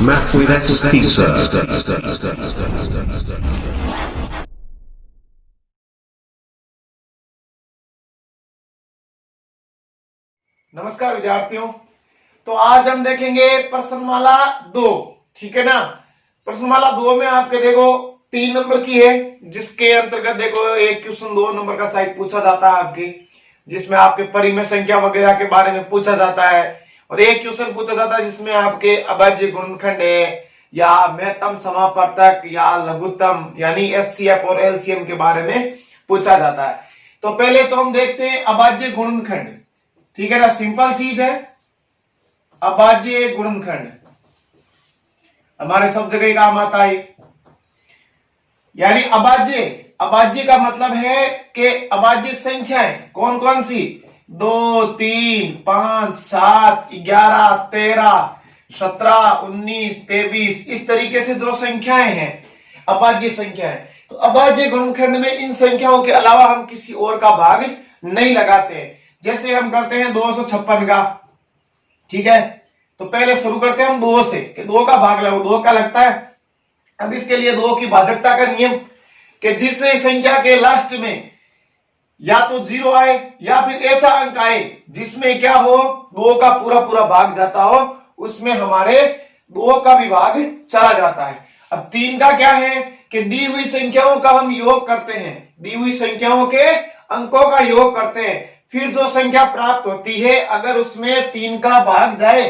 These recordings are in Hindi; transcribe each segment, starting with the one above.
Math with Pizza. नमस्कार विद्यार्थियों। तो आज हम देखेंगे प्रश्नमाला 2। ठीक है ना। प्रश्नमाला 2 में आपके देखो 3 नंबर की है, जिसके अंतर्गत देखो एक क्वेश्चन 2 नंबर का शायद पूछा जाता है आपके, जिसमें आपके परिमेय संख्या वगैरह के बारे में पूछा जाता है, और एक क्वेश्चन पूछा जाता है जिसमें आपके अभाज्य गुणनखंड है या महत्तम समापवर्तक या लघुत्तम यानी एचसीएफ और एलसीएम के बारे में पूछा जाता है। तो पहले तो हम देखते हैं अभाज्य गुणनखंड। ठीक है ना, सिंपल चीज है। अभाज्य गुणनखंड हमारे सब जगह काम आता है। यानी अभाज्य का मतलब है कि अभाज्य संख्याएं कौन कौन सी, 2, 3, 5, 7, 11, 13, 17, 19, 23, इस तरीके से जो संख्याएं हैं अभाज्य संख्याएं। तो अभाज्य गुणनखंड में इन संख्याओं के अलावा हम किसी और का भाग नहीं लगाते हैं। जैसे हम करते हैं 256 का। ठीक है, तो पहले शुरू करते हैं हम 2 से कि 2 का भाग लगाओ, 2 का लगता है। अब इसके लिए 2 की भाजकता का नियम कि जिस संख्या के लास्ट में या तो 0 आए या फिर ऐसा अंक आए जिसमें क्या हो 2 का पूरा पूरा भाग जाता हो, उसमें हमारे 2 का भी भाग चला जाता है। अब 3 का क्या है कि दी हुई संख्याओं का हम योग करते हैं, दी हुई संख्याओं के अंकों का योग करते हैं, फिर जो संख्या प्राप्त होती है अगर उसमें 3 का भाग जाए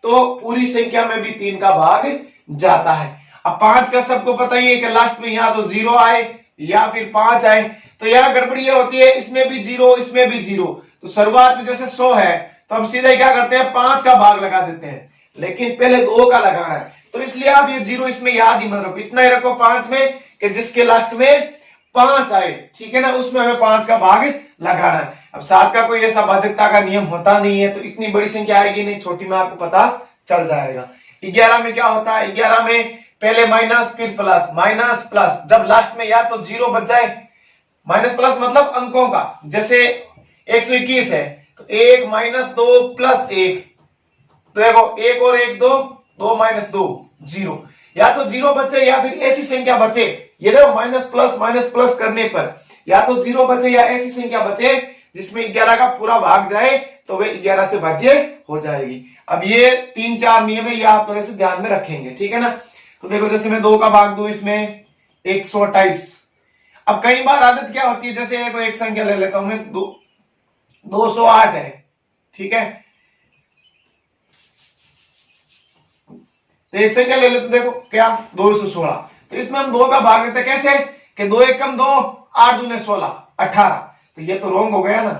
तो पूरी संख्या में भी 3 का भाग जाता है। अब 5 का सबको पता ही है कि लास्ट में या तो 0 आए या फिर 5 आए, तो यहां गड़बड़ी होती है, इसमें भी 0 इसमें भी 0। तो शुरुआत में जैसे 100 है तो हम सीधे क्या करते हैं 5 का भाग लगा देते हैं, लेकिन पहले 2 का लगाना है। तो इसलिए आप ये 0 इसमें याद ही मत रखो, इतना ही रखो 5 में कि जिसके लास्ट में 5 आए, ठीक है ना, उसमें हमें 5 का भाग लगाना है। अब 7 का कोई ऐसा भाजकता का नियम होता नहीं है, तो इतनी बड़ी संख्या आएगी नहीं, छोटी में आपको पता चल जाएगा। 11 में क्या होता है, 11 में पहले माइनस फिर प्लस, माइनस प्लस, जब लास्ट में या तो 0 बच जाए, माइनस प्लस मतलब अंकों का, जैसे 121 है तो 1 - 2 + 1, तो देखो 1 और 1 2, 2 - 2 0, या तो 0 बचे या फिर ऐसी संख्या बचे, ये देखो माइनस प्लस करने पर या तो 0 बचे या ऐसी संख्या बचे जिसमें 11 का पूरा भाग जाए तो वे 11 से भाज्य हो जाएगी। अब ये 3-4 नियम है, ये आप थोड़े से ध्यान में रखेंगे। ठीक है ना। तो देखो जैसे मैं 2 का भाग दूं इसमें 128। अब कई बार आदत क्या होती है, जैसे कोई एक संख्या ले लेता हूं मैं 208 है। ठीक है, तो एक संख्या ले लेते, देखो क्या 216, तो इसमें हम 2 का भाग देते कैसे कि 2 एकम 2, 8 दूने 16, 18, तो ये तो रॉन्ग हो गया ना।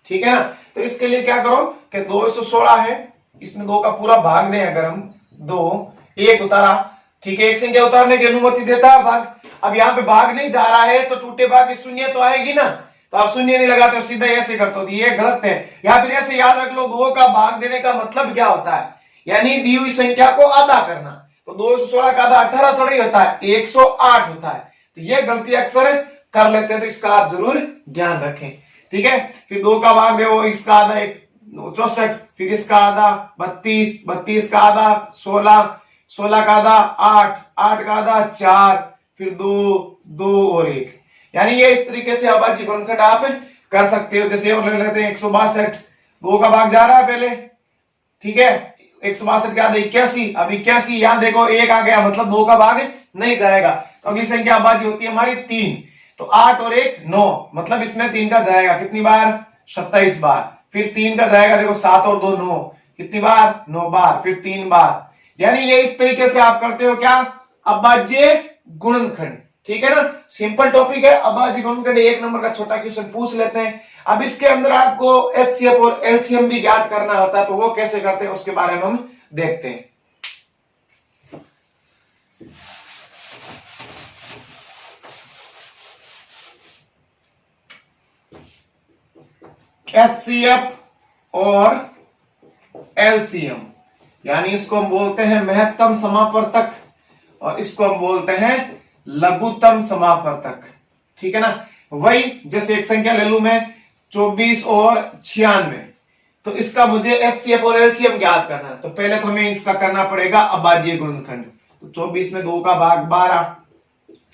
ठीक है ना। तो इसके लिए क्या करो कि 216 है, इसमें 2 का पूरा भाग दें अगर हम 2, 1 उतारा, ठीक है, एक संख्या उतारने की अनुमति देता है भाग। अब यहाँ पे भाग नहीं जा रहा है तो टूटे भाग की शून्य तो आएगी ना, तो आप शून्य नहीं लगाते हो, सीधा ऐसे करते हो, ये गलत है। या फिर ऐसे याद रख लो 2 का भाग देने का मतलब क्या होता है, यानी दी हुई संख्या को आधा करना। तो 216 का आधा 18 थोड़ा ही होता है, 108 होता है। तो ये गलती अक्सर कर लेते हैं, तो इसका आप जरूर ध्यान रखें। ठीक है, फिर 2 का भाग देखो, इसका आधा 64, फिर इसका आधा 32, 32 का आधा 16, 16 का आधा 8, 8 का आधा 4, फिर 2, 2 और 1। यानी ये इस तरीके से अभाज्य गुणनखंड आप कर सकते हो। जैसे और ले लेते हैं 162, 2 का भाग जा रहा है पहले, ठीक है, 162 के आधा 81, अब 81 यहां देखो 1 आ गया, मतलब 2 का भाग नहीं जाएगा। तो अगली संख्या अभाज्य होती है हमारी 3, तो 8 और 1 9, मतलब इसमें 3 का जाएगा कितनी बार, 27 बार। फिर 3 का जाएगा देखो 7 और 2 9, कितनी बार, 9 बार, फिर 3 बार। यानी ये इस तरीके से आप करते हो क्या, अभाज्य गुणनखंड। ठीक है ना, सिंपल टॉपिक है अभाज्य गुणनखंड। 1 नंबर का छोटा क्वेश्चन पूछ लेते हैं। अब इसके अंदर आपको एचसीएफ और एलसीएम भी ज्ञात करना होता है, तो वो कैसे करते हैं उसके बारे में हम देखते हैं। एचसीएफ और एलसीएम, यानी इसको हम बोलते हैं महत्तम समापवर्तक और इसको हम बोलते हैं लघुत्तम समापवर्तक। ठीक है ना। वही जैसे एक संख्या ले लू मैं 24 और 96, तो इसका मुझे एचसीएफ और एलसीएम ज्ञात करना है। तो पहले तो हमें इसका करना पड़ेगा अभाज्य गुणनखंड। तो 24 में 2 का भाग 12,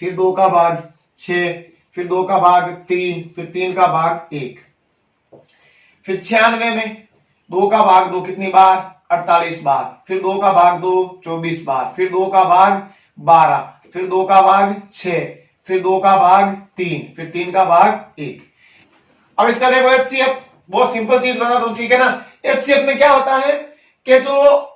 फिर 2 का भाग 6, फिर 2 का भाग 3, फिर 3 का भाग 1, फिर 96 में 2 का भाग 2 कितनी बार 48 बार, फिर 2 का भाग 2 24 बार, फिर 2 का भाग 12, फिर 2 का भाग 6, फिर 2 का भाग 3, फिर 3 का भाग 1। अब इसका देखो एचसीएफ, बहुत सिंपल चीज बता दूं, ठीक है ना। एचसीएफ में क्या होता है कि जो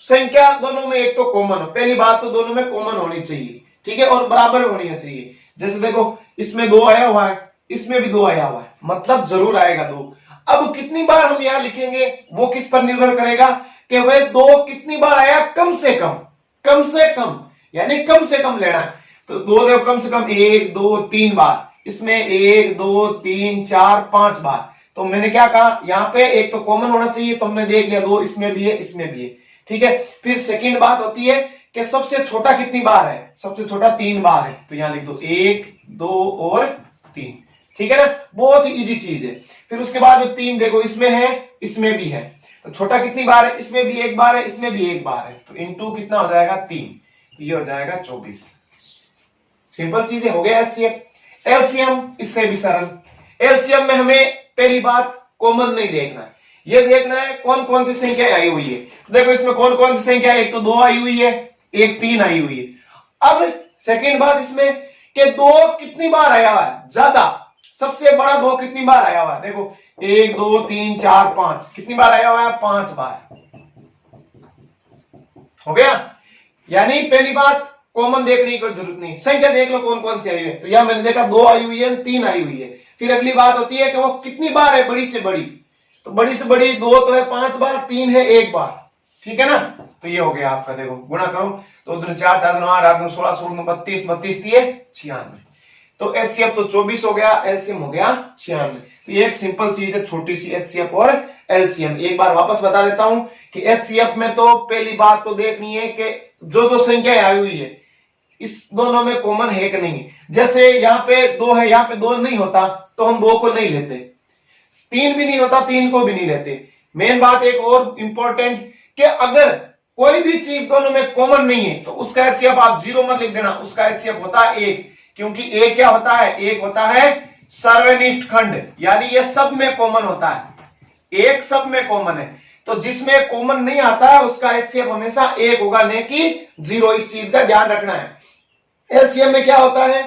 संख्या दोनों में एक तो कॉमन हो, पहली बात तो दोनों में कॉमन होनी चाहिए, ठीक है, और बराबर होनी चाहिए। जैसे देखो इसमें 2 आया हुआ है, इसमें भी 2 आया हुआ है, मतलब जरूर आएगा 2। अब कितनी बार हम यहां लिखेंगे वो किस पर निर्भर करेगा कि वह 2 कितनी बार आया, कम से कम, कम से कम, यानी कम से कम लेना है। तो 2 देखो कम से कम 1 2 3 बार, इसमें 1 2 3 4 5 बार। तो मैंने क्या कहा, यहाँ पे एक तो कॉमन होना चाहिए, तो हमने देख लिया 2 इसमें भी है, इसमें भी है, ठीक है। फिर सेकंड बात होती है कि सबसे छोटा कितनी बार है, सबसे छोटा 3 बार है, तो यहां लिख दो 1 2 और 3, ठीक है ना, बहुत ही इजी चीज है। फिर उसके बाद 3 देखो इसमें है, इसमें भी है, तो छोटा कितनी बार है, इसमें भी 1 बार है, इसमें भी 1 बार है, तो इनटू कितना हो जाएगा 3, तो ये हो जाएगा 24। सिंपल चीजें हो गया एचसीएफ। एलसीएम इससे भी सरल। एलसीएम में हमें पहली बात कॉमन नहीं देखना है, ये देखना है कौन कौन सी संख्या आई हुई है। तो देखो इसमें कौन कौन सी संख्या, एक तो 2 आई हुई है, एक 3 आई हुई है। अब सेकंड बात इसमें कि 2 कितनी बार आया हुआ है, ज्यादा, सबसे बड़ा 2 कितनी बार आया हुआ है, देखो 1 2 3 4 5, कितनी बार आया हुआ है, 5 बार। हो गया, यानी पहली बात कॉमन देखने की कोई जरूरत नहीं, संख्या देख लो कौन कौन सी आई हुई है। तो यहां मैंने देखा 2 आई हुई है, 3 आई हुई है। फिर अगली बात होती है कि वो कितनी बार है, बड़ी से बड़ी, तो बड़ी से बड़ी 2 तो है 5 बार, 3 है 1 बार, ठीक है ना। तो ये हो गया आपका, देखो गुणा करो, 2 दूनी 4 4 दूनी 8 8 दूनी 16 16 32 32 96। तो एचसीएफ तो 24 हो गया, एलसीएम हो गया 96। तो ये एक सिंपल चीज है, छोटी सी एचसीएफ और एलसीएम। एक बार वापस बता देता हूं कि एचसीएफ में तो पहली बात तो देखनी है कि जो जो संख्या आई हुई है इस दोनों में कॉमन है कि नहीं। जैसे यहाँ पे 2 है, यहाँ पे 2 नहीं होता तो हम 2 को नहीं लेते, 3 भी नहीं होता 3 को भी नहीं लेते। मेन बात एक और इंपॉर्टेंट कि अगर कोई भी चीज दोनों में कॉमन नहीं है तो उसका एचसीएफ आप 0 मत लिख देना, उसका एचसीएफ होता है 1, क्योंकि 1 क्या होता है, 1 होता है सर्वनिष्ठ खंड, यानी ये सब में कॉमन होता है, 1 सब में कॉमन है। तो जिसमें कॉमन नहीं आता है उसका एचसीएफ हमेशा 1 होगा, नहीं कि 0, इस चीज का ध्यान रखना है। एलसीएम में क्या होता है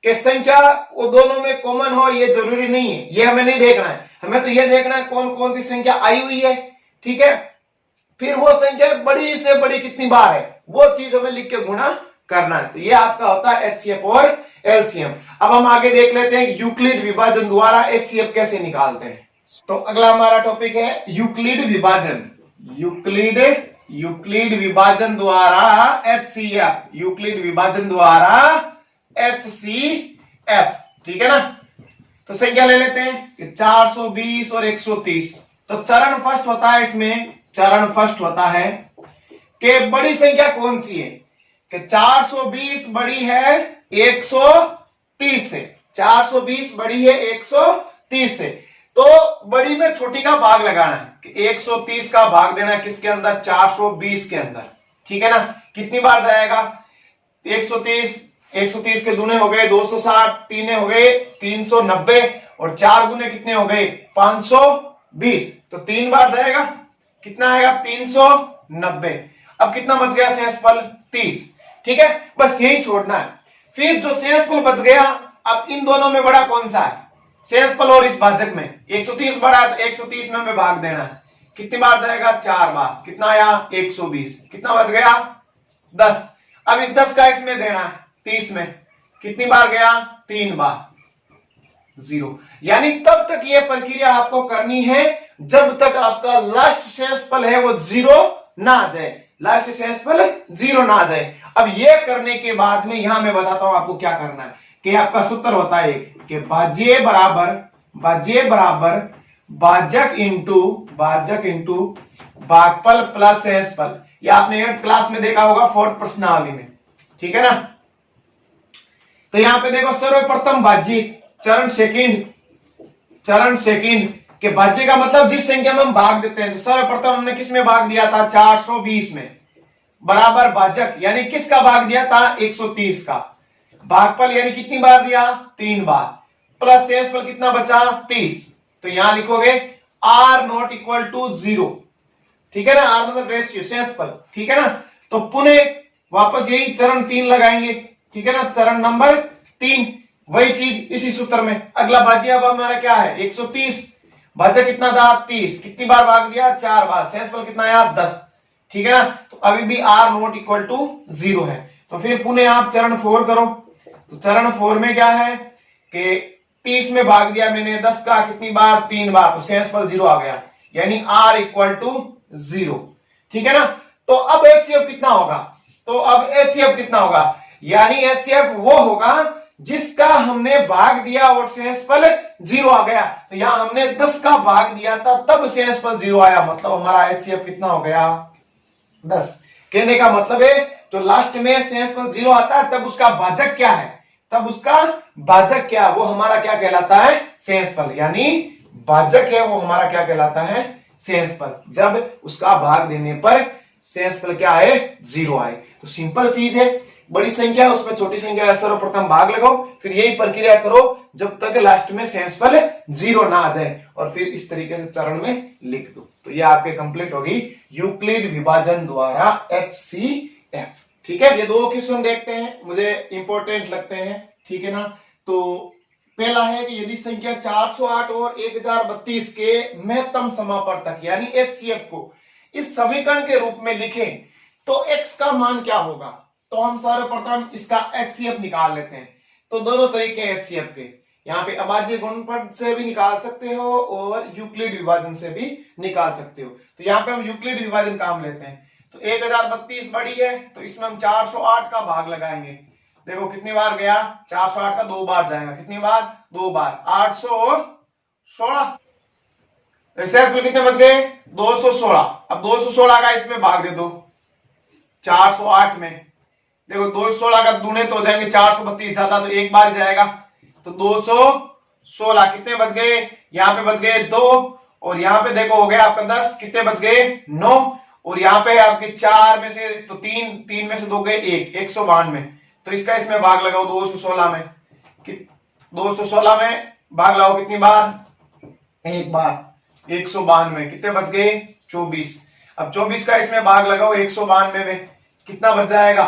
कि संख्या वो दोनों में कॉमन हो ये जरूरी नहीं है, ये हमें नहीं देखना है, हमें तो ये देखना है कौन कौन सी संख्या आई हुई है, ठीक है। फिर वो संख्या बड़ी से बड़ी कितनी बार है वो चीज हमें लिख के गुणा करना है। तो ये आपका होता है एचसीएफ और एलसीएम। अब हम आगे देख लेते हैं यूक्लिड विभाजन द्वारा एचसीएफ कैसे निकालते हैं। तो अगला हमारा टॉपिक है यूक्लिड विभाजन। यूक्लिड विभाजन द्वारा एचसीएफ, यूक्लिड विभाजन द्वारा एचसीएफ, ठीक है ना। तो संख्या ले लेते हैं 420 और 130। तो चरण फर्स्ट होता है, इसमें चरण फर्स्ट होता है कि बड़ी संख्या कौन सी है, कि 420 बड़ी है 130 से, 420 बड़ी है 130 से। तो बड़ी में छोटी का भाग लगाना है कि 130 का भाग देना है किसके अंदर, 420 के अंदर, ठीक है ना। कितनी बार जाएगा 130 के दूने हो गए 260, तीने हो गए 390 और 4 गुने कितने हो गए 520, तो 3 बार जाएगा, कितना आएगा 390। अब कितना बच गया शेषफल 30, ठीक है, बस यही छोड़ना है। फिर जो शेषफल बच गया, अब इन दोनों में बड़ा कौन सा है, शेषफल और इस भाजक में 130 बड़ा है तो 130 में हमें भाग देना है, कितनी बार जाएगा 4 बार, कितना आया 120, कितना बच गया 10। अब इस 10 का इसमें देना है 30 में, कितनी बार गया 3 बार, 0। यानी तब तक ये प्रक्रिया आपको करनी है जब तक आपका लास्ट शेषफल है वो 0 ना आ जाए, लास्ट शेषफल 0 ना आ जाए। अब ये करने के बाद में यहां मैं बताता हूं आपको क्या करना है कि आपका सूत्र होता है एक कि भाज्य बराबर भाजक इंटू भागफल प्लस शेषफल। ये आपने 8th क्लास में देखा होगा 4th प्रश्नावली में, ठीक है ना। तो यहां पे देखो सर्वप्रथम भाज्य, चरण सेकंड कि भाज्य का मतलब जिस संख्या में हम भाग देते हैं। तो सर्वप्रथम हमने किस में भाग दिया था? 420 में, बराबर भाजक यानी किसका भाग दिया था? 130 का। भागफल यानी कितनी बार दिया? 3 बार, प्लस शेषफल कितना बचा? 30। तो यहां लिखोगे आर नॉट इक्वल टू 0, ठीक है ना, आर मतलब रेशियो शेषफल, ठीक है ना। तो पुनः वापस यही चरण 3 लगाएंगे, ठीक है ना, चरण नंबर 3, वही चीज इसी सूत्र में। अगला भाज्य अब हमारा क्या है? 130, भाज्य कितना था? 30, कितनी बार भाग दिया? 4 बार, शेषफल कितना आया? 10, ठीक है ना। तो अभी भी आर नॉट इक्वल टू 0 है। तो फिर पुनः आप चरण 4 करो। तो चरण 4 में क्या है कि 30 में भाग दिया मैंने 10 का, कितनी बार? 3 बार, तो शेषफल 0 आ गया, यानी आर इक्वल टू 0, ठीक है ना। तो अब एचसीएफ कितना होगा? तो अब एचसीएफ कितना होगा? यानी एचसीएफ वो होगा जिसका हमने भाग दिया और शेषफल 0 आ गया। तो यहां हमने 10 का भाग दिया था तब शेषफल 0 आया, मतलब हमारा एचसीएफ कितना हो गया? 10। कहने का मतलब है जो लास्ट में शेषफल 0 आता है तब उसका भाजक क्या है? तब उसका भाजक क्या? वो हमारा क्या कहलाता है? शेषफल, यानी भाजक है वो हमारा क्या कहलाता है? शेषफल, जब उसका भाग देने पर शेषफल क्या आए? 0 आए। तो सिंपल चीज है, बड़ी संख्या उसमें छोटी संख्या सर्वप्रथम भाग लगाओ, फिर यही प्रक्रिया करो जब तक लास्ट में शेषफल 0 ना आ जाए, और फिर इस तरीके से चरण में लिख दो। तो ये आपके कंप्लीट होगी यूक्लिड विभाजन द्वारा एचसीएफ, ठीक है। ये 2 क्वेश्चन देखते हैं, मुझे इंपॉर्टेंट लगते हैं, ठीक है ना। तो पहला है कि यदि संख्या 408 और 1032 के महत्तम समापवर्तक यानी एचसीएफ को इस समीकरण के रूप में लिखें तो x का मान क्या होगा? तो हम सर्वप्रथम इसका एचसीएफ निकाल लेते हैं। तो दोनों तरीके एचसीएफ के, यहाँ पे अभाज्य गुणनफल से भी निकाल सकते हो और यूक्लिड विभाजन से भी निकाल सकते हो। तो यहाँ पे हम यूक्लिड विभाजन काम लेते हैं। तो 1032 बड़ी है, तो इसमें हम 408 का भाग लगाएंगे। देखो कितनी बार गया? 408 का 2 बार जाएगा, कितनी बार? 2 बार, 816। शेषफल कितने बच गए? 216। अब 216 का इसमें भाग दे दो 408 में। देखो 216 का दूने तो हो जाएंगे 432, ज्यादा तो एक बार जाएगा। तो 216 कितने बच गए? यहाँ पे बच गए 2, और यहाँ पे देखो हो गया आपका 10, कितने बच गए? 9, और यहाँ पे आपके 4 में से तो 3 में से 2 गए 1, 192। तो इसका इसमें भाग लगाओ 216 में, 216 में भाग लगाओ कितनी बार? एक बार, 192, कितने बच गए? 24। अब 24 का इसमें भाग लगाओ 192 में, कितना बच जाएगा?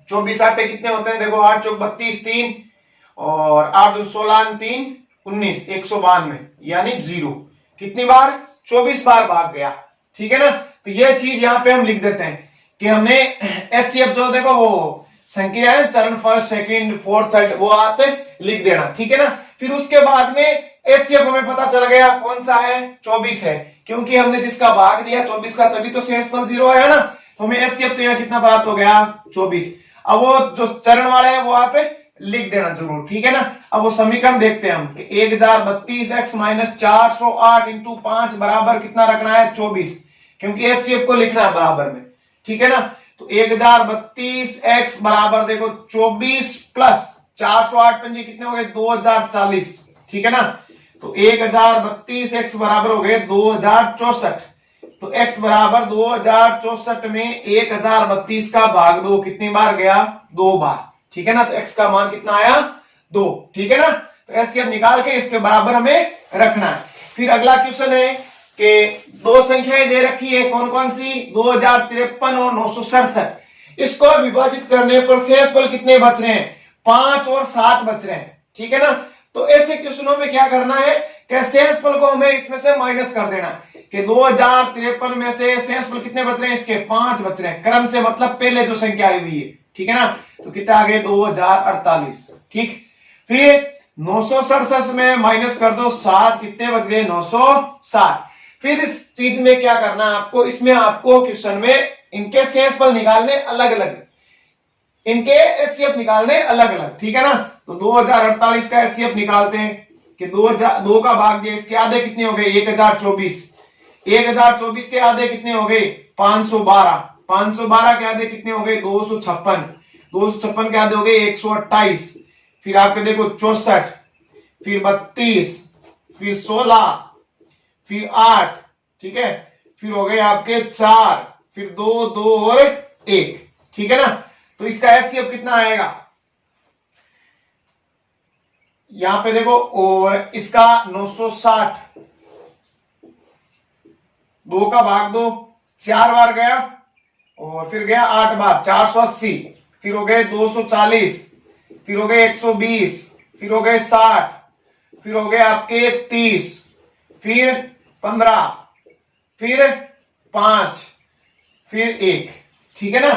24 आटे कितने होते हैं? देखो 8 चौक 32, 3 और 8 2 16, 3 19, 192 यानी 0। कितनी बार? 24 बार भाग गया, ठीक है ना। तो यह चीज यहाँ पे हम लिख देते हैं कि हमने एचसीएफ जो देखो वो संख्या है, चरण फर्स्ट सेकंड फोर्थ थर्ड, वो आप लिख देना, ठीक है ना। फिर उसके बाद में एचसीएफ हमें पता चल गया कौन सा है? 24 है, क्योंकि हमने जिसका भाग दिया 24 का तभी तो शेषफल 0 आया ना। तो हमें एचसीएफ तो यहाँ कितना प्राप्त हो गया? 24। अब वो जो चरण वाले हैं वो आप लिख देना जरूर, ठीक है ना। अब वो समीकरण देखते हैं हम कि 1032x माइनस 408 इंटू 5 बराबर कितना रखना है? 24, क्योंकि एचसीएफ को लिखना है बराबर में, ठीक है ना। तो 1032x बराबर देखो 24 प्लस 408 पंजे कितने हो गए? 2040, ठीक है ना। तो 1032x बराबर हो गए 2064। तो x बराबर 2064 में 1032 का भाग 2 कितनी बार गया? 2 बार, ठीक है ना। तो x का मान कितना आया? 2, ठीक है ना। तो एचसीएफ निकाल के इसके बराबर हमें रखना है। फिर अगला क्वेश्चन है कि 2 संख्याएं दे रखी है, कौन कौन सी? 2053 और 967। इसको विभाजित करने पर शेषफल कितने बच रहे हैं? 5 और 7 बच रहे हैं, ठीक है ना। तो ऐसे क्वेश्चनों में क्या करना है कि शेषफल को हमें इसमें से माइनस कर देना कि 2053 में से शेषफल कितने बच रहे हैं? इसके 5 बच रहे हैं, क्रम से मतलब पहले जो संख्या आई हुई है, ठीक है ना। तो कितने आ गए? 2048, ठीक। फिर 967 में माइनस कर दो 7, कितने बच गए? 960। फिर इस चीज में क्या करना है आपको? इसमें आपको क्वेश्चन में इनके शेषफल निकालने अलग अलग, इनके एचसीएफ निकालने अलग अलग, ठीक है ना। तो 2048 का एचसीएफ निकालते हैं कि 2 का भाग दिया, इसके आधे कितने हो गए? 1024। 1024 के आधे कितने हो गए? 512। 512 के आधे कितने हो गए? 256। 256 के आधे हो गए 128। फिर आपके देखो 64, फिर 32, फिर 16, फिर 8, ठीक है, फिर हो गए आपके 4, फिर 2, 2 और 1, ठीक है ना। तो इसका एचसीएफ कितना आएगा यहां पे देखो, और इसका 960, 2 का भाग 2 4 बार गया, और फिर गया 8 बार 480, फिर हो गए 240, फिर हो गए 120, फिर हो गए 60, फिर हो गए आपके 30, फिर 15, फिर 5, फिर 1, ठीक है ना।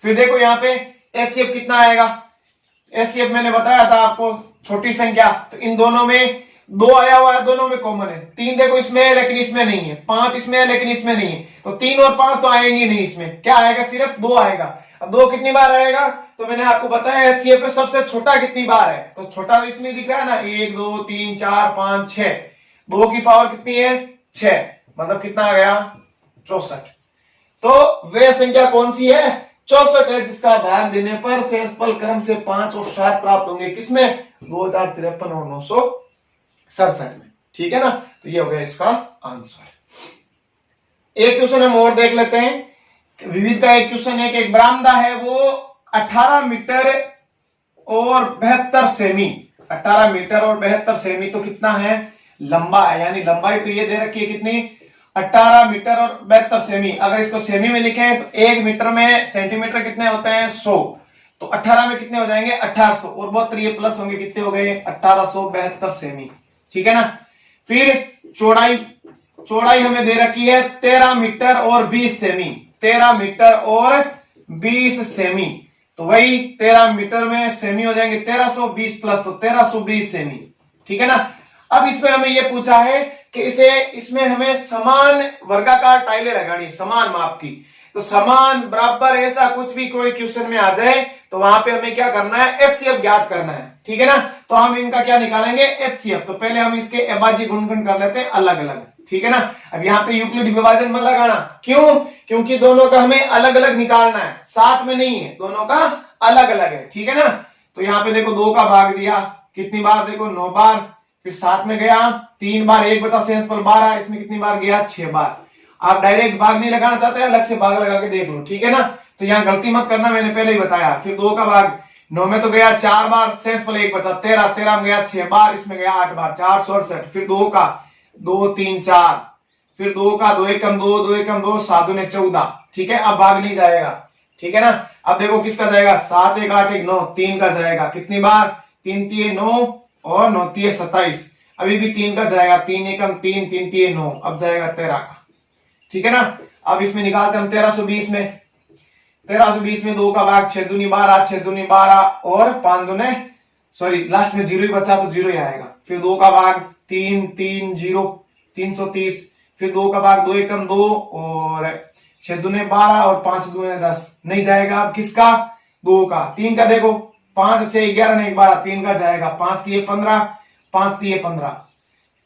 फिर देखो यहां पे एचसीएफ कितना आएगा, एचसीएफ मैंने बताया था आपको, छोटी संख्या, तो इन दोनों में 2 आया हुआ है, दोनों में कॉमन है। 3 देखो इसमें है लेकिन इसमें नहीं है, 5 इसमें है लेकिन इसमें नहीं है, तो 3 और 5 तो आएंगे नहीं, इसमें क्या आएगा, सिर्फ 2 आएगा। अब 2 कितनी बार आएगा, तो मैंने आपको बताया एचसीएफ में सबसे छोटा कितनी बार है, तो छोटा तो इसमें दिख रहा है ना, 1 2 3 4 5 6, 2 की पावर कितनी है 6, मतलब कितना आ गया 64। तो वे संख्या कौन सी है 64 है, जिसका भाग देने पर शेषफल क्रम से 5 और 7 प्राप्त होंगे, किसमें 2053 और 967 में, ठीक है ना। तो ये हो गया इसका आंसर। एक क्वेश्चन हम और देख लेते हैं, विविध का एक क्वेश्चन है कि एक बरामदा है वो 18 मीटर और 72 सेमी, 18 मीटर और 72 सेमी, तो कितना है लंबा है, यानी लंबाई तो ये दे रखी है कितनी 18 मीटर और 72 सेमी। अगर इसको सेमी में लिखें तो 1 मीटर में सेंटीमीटर कितने होते हैं 100, तो 18 में कितने हो जाएंगे 1800, और 72 ये प्लस होंगे, कितने हो गए 1872 सेमी, ठीक है ना। फिर चौड़ाई, चौड़ाई हमें दे रखी है 13 मीटर और 20 सेमी, 13 मीटर और 20 सेमी, तो वही 13 मीटर में सेमी हो जाएंगे 1320 प्लस, तो 1320 सेमी, ठीक है ना। अब इसमें हमें यह पूछा है कि इसमें हमें समान वर्गाकार टाइलें लगानी, समान माप की, तो समान बराबर ऐसा कुछ भी कोई क्वेश्चन में आ जाए तो वहां पे हमें क्या करना है एचसीएफ ज्ञात करना है, ठीक है ना। तो हम इनका क्या निकालेंगे एचसीएफ, तो पहले हम इसके अभाज्य गुणनखंड कर लेते हैं अलग अलग, ठीक है ना। अब यहाँ पे यूक्लिड विभाजन मत लगाना, क्यों, क्योंकि दोनों का हमें अलग अलग निकालना है, साथ में नहीं है, दोनों का अलग अलग है, ठीक है ना। तो यहाँ पे देखो 2 का भाग दिया कितनी बार, देखो 9 बार, फिर साथ में गया 3 बार, 1 बटा शेषफल 12, इसमें कितनी बार गया 6 बार। आप डायरेक्ट भाग नहीं लगाना चाहते, अलग से भाग लगा के देख लो, ठीक है ना। तो यहाँ गलती मत करना, मैंने पहले ही बताया। फिर 2 का भाग 9 में तो गया 4 बार, शेषफल 1 बचा 13, 13 में गया 6 बार, इसमें गया 8 बार 468। फिर 2 का 2 3 4, फिर 2 का 2 एकम 2, 2 एकम 2, 7 दूने 14, ठीक है। अब भाग नहीं जाएगा, ठीक है ना। अब देखो किसका जाएगा 7 1 8 1 9, 3 का जाएगा कितनी बार 3 3 9 और 9 3 27, अभी भी 3 का जाएगा, 3 एकम 3, 3 3 9, अब जाएगा 13 का, ठीक है ना। अब इसमें निकालते हम 1320 में, 1320 में 2 का भाग 6 दूनी 12, 6 दूनी 12 और 5 दूने सॉरी लास्ट में 0 ही बचा तो 0 ही आएगा। फिर 2 का भाग 3 3 0, 330, फिर 2 का भाग 2 एकम 2 और 6 दूने 12 और 5 दूने 10, नहीं जाएगा। अब किसका 2 का, 3 का देखो 5 6 11 1 12, 3 का जाएगा, 5 3 15, 5 3 15,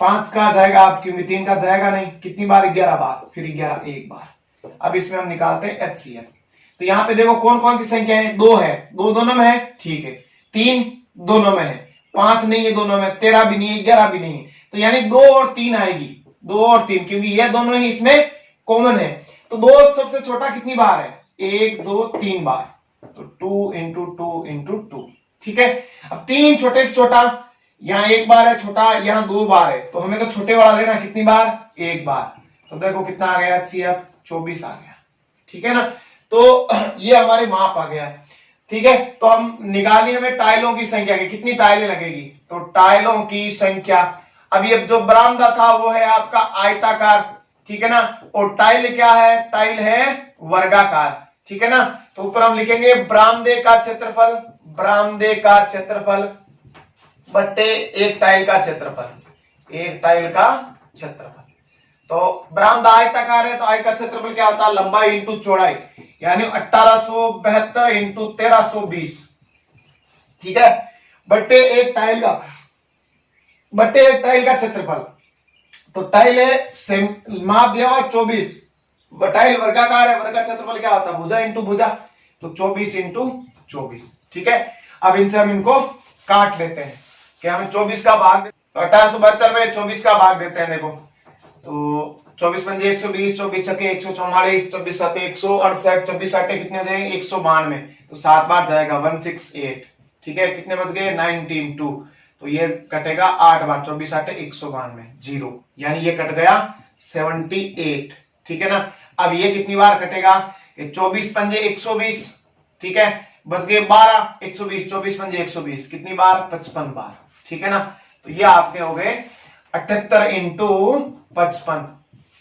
5 का जाएगा आप, क्योंकि 3 का जाएगा नहीं, कितनी बार 11 बार, फिर 11 एक बार। अब इसमें हम निकालते हैं एचसीएफ। तो यहाँ पे देखो कौन कौन सी संख्या है, 2 है, 2 दोनों में है, ठीक है, 3 दोनों में है, 5 नहीं है दोनों में, 13 भी नहीं है, 11 भी नहीं है, तो यानी 2 और 3 आएगी, 2 और 3, क्योंकि ये दोनों ही इसमें कॉमन है। तो 2 सबसे छोटा कितनी बार है 1 2 3 बार, तो 2 इंटू 2 इंटू 2, ठीक है। अब 3 छोटे से छोटा, यहाँ 1 बार है छोटा, यहाँ 2 बार है, तो हमें तो छोटे वाला लेना, कितनी बार 1 बार, तो देखो कितना आ गया एचसीएफ 24 आ गया, ठीक है ना। तो ये हमारे माप आ गया, ठीक है। तो हम निकाली हमें टाइलों की संख्या की, कितनी टाइलें लगेगी, तो टाइलों की संख्या, अब ये जो बरामदा था वो है आपका आयताकार, ठीक है ना, और टाइल क्या है, टाइल है वर्गाकार, ठीक है ना। तो ऊपर हम लिखेंगे बरामदे का क्षेत्रफल, बरामदे का क्षेत्रफल बट्टे एक टाइल का क्षेत्रफल, एक टाइल का क्षेत्रफल। तो बरामदा आयताकार है तो आय का क्षेत्रफल क्या होता है, लंबाई इंटू चौड़ाई, यानी 1872 इंटू 1320, ठीक है, बट्टे एक टाइल का, बट्टे एक टाइल का क्षेत्रफल। तो टाइल है माप दिया हुआ 24, टाइल वर्गाकार है, वर्ग का क्षेत्रफल क्या होता है भुजा इंटू भुजा, तो 24 इंटू 24, ठीक है। अब इनसे हम इनको काट लेते हैं कि हमें 24 का भाग, तो 1872 में 24 का भाग देते हैं, देखो तो 24 पंजे 120, 24 छक्के 144, 24 साते 168, 24 आटे कितने हो जाएंगे 192, तो 7 बार जाएगा 168। ठीक है, कितने बच गए 19 2, तो ये कटेगा 8 बार, 24 आटे 192 0, यानी ये कट गया 78। ठीक है ना। अब ये कितनी बार कटेगा, 24 पंजे 120, ठीक है, बच गए 12, 120, 24 पंजे 120 कितनी बार 55 बार। ठीक है ना। तो ये आपके हो गए 78 इंटू 55।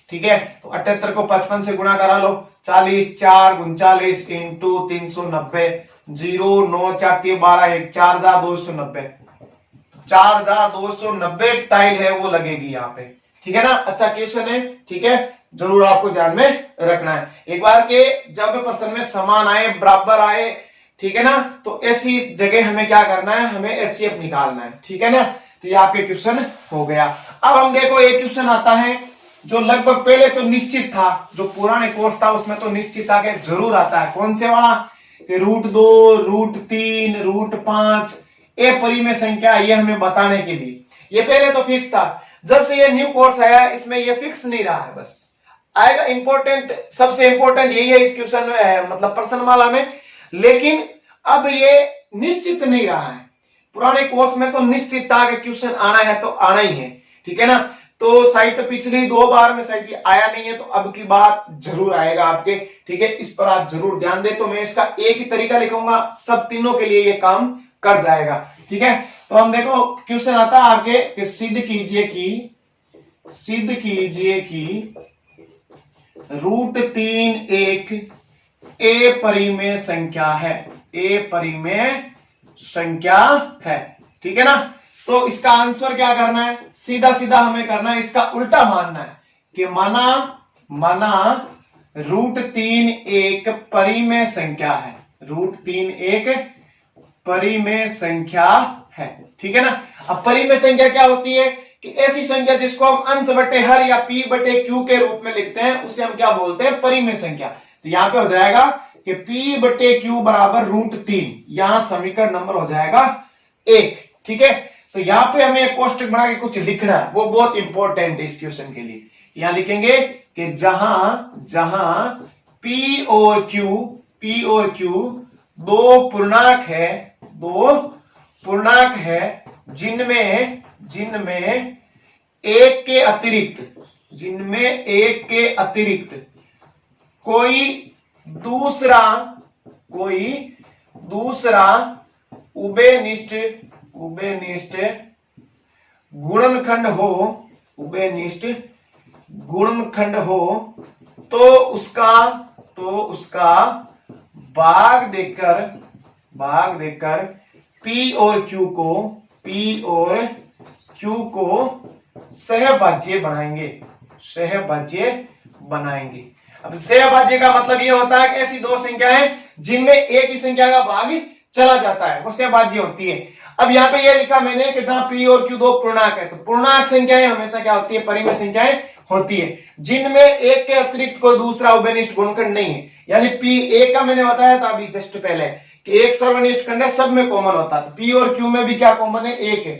ठीक है, तो 78 को 55 से गुणा करा लो, 40 4 39 इंटू 390, 0 9 4 12 1, 4290, 4290 टाइल है वो लगेगी यहाँ पे। ठीक है ना। अच्छा क्वेश्चन है, ठीक है, जरूर आपको ध्यान में रखना है। एक बार के जब प्रश्न में समान आए, बराबर आए, ठीक है ना, तो ऐसी जगह हमें क्या करना है, हमें एचसीएफ निकालना है। ठीक है ना। तो ये आपके क्वेश्चन हो गया। अब हम देखो एक क्वेश्चन आता है जो लगभग पहले तो निश्चित था, जो पुराने कोर्स था उसमें तो निश्चित था कि जरूर आता है। कौन से वाला, कि √2 √3 √5 ए परिमेय संख्या, ये हमें बताने के लिए। ये पहले तो फिक्स था, जब से ये न्यू कोर्स आया इसमें ये फिक्स नहीं रहा है, बस आएगा। इंपॉर्टेंट, सबसे इंपॉर्टेंट यही है इस क्वेश्चन में, मतलब प्रश्नमाला में, लेकिन अब ये निश्चित नहीं रहा है। पुराने कोर्स में तो निश्चित था कि क्वेश्चन आना है तो आना ही है। ठीक है ना। तो शायद पिछली 2 बार में शायद आया नहीं है, तो अब की बार जरूर आएगा आपके। ठीक है, इस पर आप जरूर ध्यान दे। तो मैं इसका एक ही तरीका लिखूंगा, सब तीनों के लिए ये काम कर जाएगा। ठीक है, तो हम देखो क्वेश्चन आता है आगे कि सिद्ध कीजिए कि √3 एक ए परिमेय संख्या है, ए परिमेय संख्या है। ठीक है ना। तो इसका आंसर क्या करना है, सीधा सीधा हमें करना है, इसका उल्टा मानना है कि माना √3 एक परिमेय संख्या है, √3 एक परिमेय संख्या है। ठीक है ना। अब परिमेय संख्या क्या होती है, कि ऐसी संख्या जिसको हम अंश बटे हर या p बटे q के रूप में लिखते हैं, उसे हम क्या बोलते हैं, परिमेय संख्या। तो यहां पे हो जाएगा कि p बटे q बराबर √3, यहां समीकरण नंबर हो जाएगा 1। ठीक है, तो यहां पे हमें एक कोष्टक बना के कुछ लिखना है, वो बहुत इंपॉर्टेंट है इस क्वेश्चन के लिए। यहां लिखेंगे कि जहां p और q दो पूर्णांक है जिनमें एक के अतिरिक्त कोई दूसरा उभयनिष्ठ गुणनखंड हो तो उसका भाग देकर p और q को सहभाज्य बनाएंगे। अब सहभाज्य का मतलब ये होता है कि ऐसी दो संख्याएं जिनमें एक ही संख्या का भाग चला जाता है, वो सहभाज्य होती है। अब यहाँ पे ये लिखा मैंने कि जहां p और q दो पूर्णांक है, तो पूर्णांक संख्याएं हमेशा क्या होती है, परिमेय संख्याएं होती है, जिनमें एक के अतिरिक्त कोई दूसरा उभयनिष्ठ गुणनखंड नहीं है। यानी p एक का मैंने बताया था अभी जस्ट पहले कि एक सर्वनिष्ठ खंड है, सब में कॉमन होता है, p और q में भी क्या कॉमन है, एक है।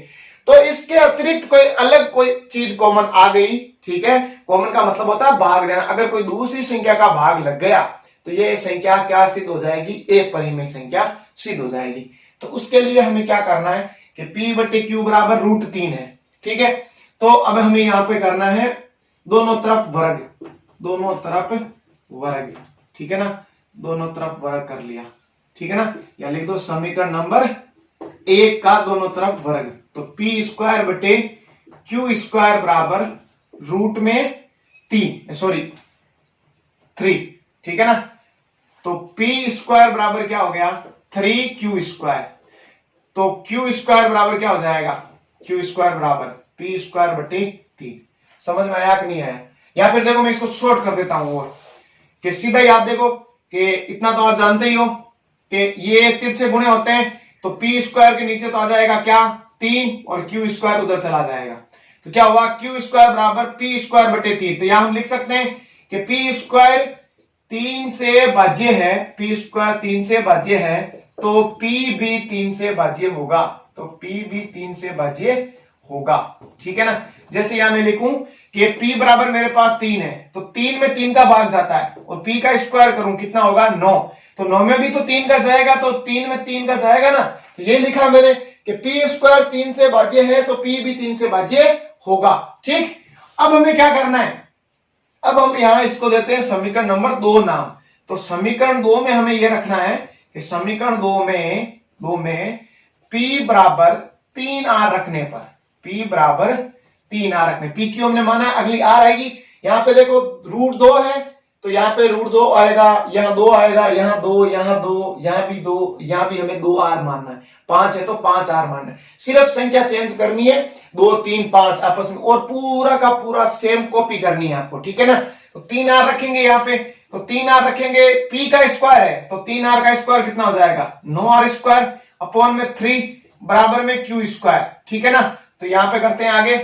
तो इसके अतिरिक्त कोई अलग कोई चीज कॉमन आ गई, ठीक है, कॉमन का मतलब होता है भाग देना। अगर कोई दूसरी संख्या का भाग लग गया तो ये संख्या क्या सिद्ध हो जाएगी, एक परिमेय संख्या सिद्ध हो जाएगी। तो उसके लिए हमें क्या करना है कि p बटे q बराबर √3 है। ठीक है, तो अब हमें यहाँ पे करना है दोनों तरफ वर्ग। ठीक है ना, दोनों तरफ वर्ग कर लिया। ठीक है ना, या लिख दो समीकरण नंबर 1 का दोनों तरफ वर्ग। तो p² बटे q² बराबर √3। ठीक है ना, तो p² बराबर क्या हो गया 3q²। तो q² बराबर क्या हो जाएगा, q² बराबर p² बटे 3। समझ में आया कि नहीं आया? या फिर देखो मैं इसको शॉर्ट कर देता हूं और कि सीधा ही आप देखो कि इतना तो आप जानते ही हो कि ये तिरछे गुणे होते हैं, तो p² के नीचे तो आ जाएगा क्या 3 और q² उधर चला जाएगा। तो क्या हुआ q² बराबर p² बटे 3। तो यहां हम लिख सकते हैं कि p² 3 से भाज्य है, p² 3 से भाज्य है, तो p भी 3 से भाज्य होगा। तो p भी 3 से भाज्य होगा। ठीक है ना, जैसे यहां मैं लिखूं कि p बराबर मेरे पास 3 है, तो 3 में 3 का भाग जाता है और p का स्क्वायर करूं कितना होगा 9, तो 9 में भी तो 3 का जाएगा, तो 3 में 3 का जाएगा ना, तो ये लिखा मैंने कि p स्क्वायर 3 से भाज्य है तो p भी 3 से भाज्य होगा। ठीक, अब हमें क्या करना है, अब हम यहां इसको देते हैं समीकरण नंबर 2 नाम। तो समीकरण 2 में हमें यह रखना है कि समीकरण 2 में p बराबर 3r रखने पर, p बराबर 3r रखने, p क्यों हमने माना है, अगली r आएगी, यहां पे देखो रूट 2 है तो यहां पे रूट 2 आएगा, यहां 2 आएगा, यहां 2, यहां 2, यहां भी 2, यहां भी हमें 2r मानना है, 5 है तो 5r मानना है, सिर्फ संख्या चेंज करनी है 2 3 5 आपस में, और पूरा का पूरा सेम कॉपी करनी है आपको। ठीक है ना, तो 3r रखेंगे यहाँ पे, तो 3r रखेंगे, p का स्क्वायर है तो 3r का स्क्वायर कितना हो जाएगा 9r स्क्वायर अपॉन में 3 बराबर में q स्क्वायर। ठीक है ना, तो यहां पे करते हैं आगे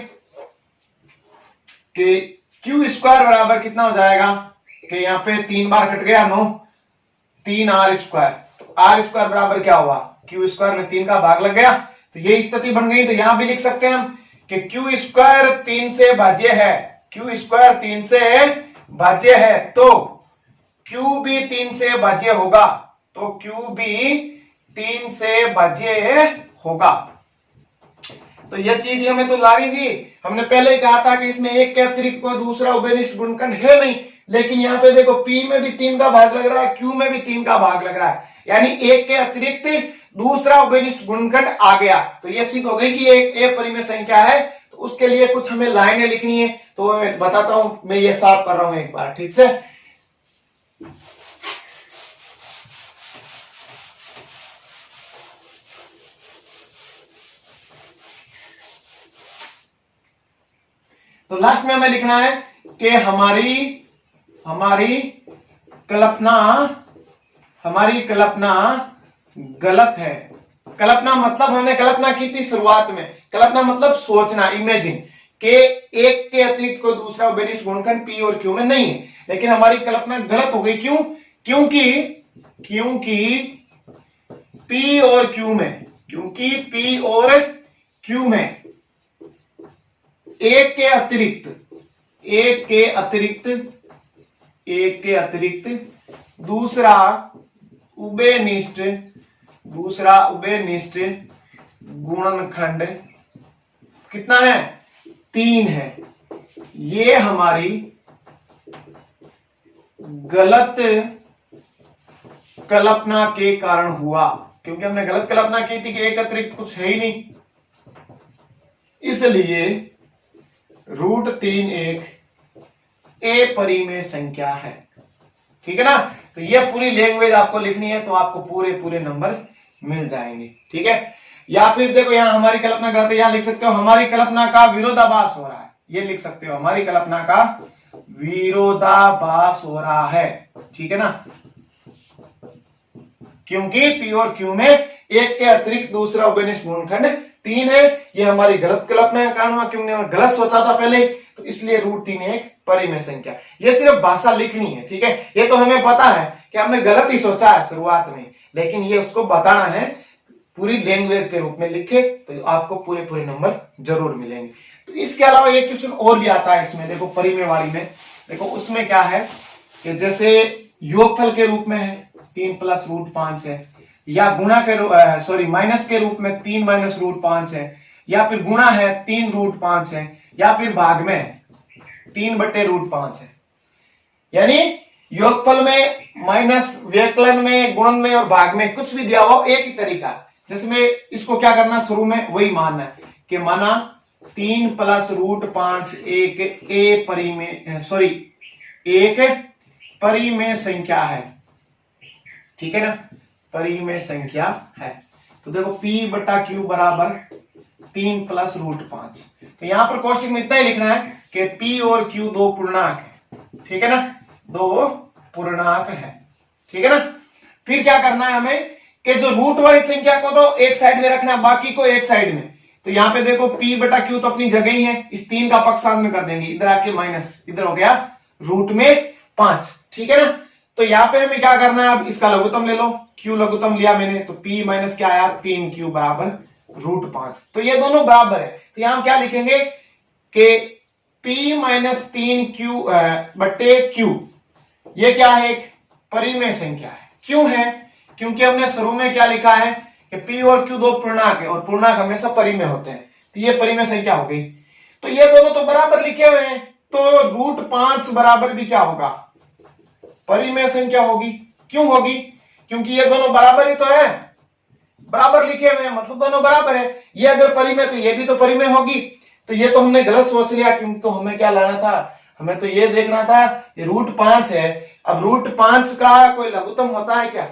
कि q स्क्वायर बराबर कितना हो जाएगा कि यहाँ पे 3 बार कट गया 9, 3r स्क्वायर, तो r स्क्वायर बराबर क्या हुआ, q स्क्वायर में 3 का भाग लग गया, तो ये स्थिति बन गई। तो यहां भी लिख सकते हैं हम कि q स्क्वायर 3 से भाज्य है, q स्क्वायर 3 से भाज्य है तो q भी 3 से भाज्य होगा, तो q भी 3 से भाज्य होगा। तो यह चीज हमें तो लानी थी, हमने पहले ही कहा था कि इसमें एक के अतिरिक्त कोई दूसरा उभयनिष्ठ गुणनखंड है नहीं, लेकिन यहाँ पे देखो p में भी 3 का भाग लग रहा है, q में भी 3 का भाग लग रहा है, यानी एक के अतिरिक्त दूसरा उभयनिष्ठ गुणनखंड आ गया, तो यह सिद्ध हो गई कि एक ए परिमेय संख्या है। तो उसके लिए कुछ हमें लाइनें लिखनी है, तो मैं बताता हूं, मैं ये साफ कर रहा हूं एक बार, ठीक से। तो लास्ट में हमें लिखना है कि हमारी कल्पना गलत है। कल्पना मतलब हमने कल्पना की थी शुरुआत में, कल्पना मतलब सोचना, इमेजिन, के एक के अतिरिक्त कोई दूसरा उभयनिष्ठ गुणनखंड p और q में नहीं है, लेकिन हमारी कल्पना गलत हो गई। क्यों? क्योंकि p और q में, एक के अतिरिक्त दूसरा उभयनिष्ठ गुणनखंड कितना है 3 है। ये हमारी गलत कल्पना के कारण हुआ, क्योंकि हमने गलत कल्पना की थी कि एक अतिरिक्त कुछ है ही नहीं, इसलिए √3 एक अपरिमेय संख्या है। ठीक है ना, तो ये पूरी लैंग्वेज आपको लिखनी है, तो आपको पूरे नंबर मिल जाएंगे। ठीक है, या फिर देखो यहां हमारी कल्पना गलत है, यहां लिख सकते हो हमारी कल्पना का विरोधाभास हो रहा है, ये लिख सकते हो हमारी कल्पना का विरोधाभास हो रहा है। ठीक है ना, क्योंकि p और q में एक के अतिरिक्त दूसरा उभयनिष्ठ गुणनखंड 3 है, ये हमारी गलत कल्पना का कारण हुआ, क्योंकि हमने गलत सोचा था पहले, तो इसलिए √3 एक परिमेय संख्या। ये सिर्फ भाषा लिखनी है। ठीक है, ये तो हमें पता है कि हमने गलत ही सोचा है शुरुआत में, लेकिन ये उसको बताना है पूरी लैंग्वेज के रूप में लिखे, तो आपको पूरे नंबर जरूर मिलेंगे। तो इसके अलावा एक क्वेश्चन और भी आता है इसमें, देखो परिमेय वाली में, देखो उसमें क्या है कि जैसे योगफल के रूप में है 3 + √5 है, या गुणा के माइनस के रूप में 3 - √5 है, या फिर गुणा है 3 √5 है, या फिर भाग में 3/√5 है। यानी योगफल में, माइनस, व्यवकलन में, गुणन में और भाग में कुछ भी दिया हो, एक ही तरीका, जिसमें इसको क्या करना शुरू में वही मानना है कि माना 3 + √5 एक परिमेय संख्या है। ठीक है ना, परिमेय संख्या है। तो देखो p/q बराबर 3 + √5, तो यहां पर कोष्टक में इतना ही लिखना है कि p और q दो पूर्णांक है। ठीक है ना, दो पूर्णांक है। ठीक है ना, फिर क्या करना है हमें कि जो रूट वाली संख्या को तो एक साइड में रखना है, बाकी को एक साइड में। तो यहां पे देखो p/q तो अपनी जगह ही है, इस 3 का पक्ष साथ में कर देंगे, इधर आके माइनस, इधर हो गया √5। ठीक है ना, तो यहां पे हमें क्या करना है, अब इसका लघुत्तम ले लो, q लघुत्तम लिया मैंने, तो p माइनस क्या आया 3q बराबर √5। तो ये दोनों बराबर है, तो यहां हम क्या लिखेंगे कि p माइनस 3q बटे q, ये क्या है, एक परिमेय संख्या है। क्यों है, क्योंकि हमने शुरू में क्या लिखा है कि p और q दो पूर्णांक है और पूर्णांक हमेशा परिमेय होते हैं, तो ये परिमेय संख्या हो गई। तो ये दोनों तो बराबर लिखे हुए हैं, तो √5 बराबर भी क्या होगा, परिमेय संख्या होगी। क्यों होगी, क्योंकि ये दोनों बराबर ही तो है, बराबर लिखे हुए हैं मतलब दोनों बराबर है। ये अगर परिमेय तो ये भी तो परिमेय होगी। तो ये तो हमने गलत सोच लिया, क्योंकि तो हमें क्या लाना था, हमें तो ये देखना था ये √5 है। अब √5 का कोई लघुत्तम होता है क्या,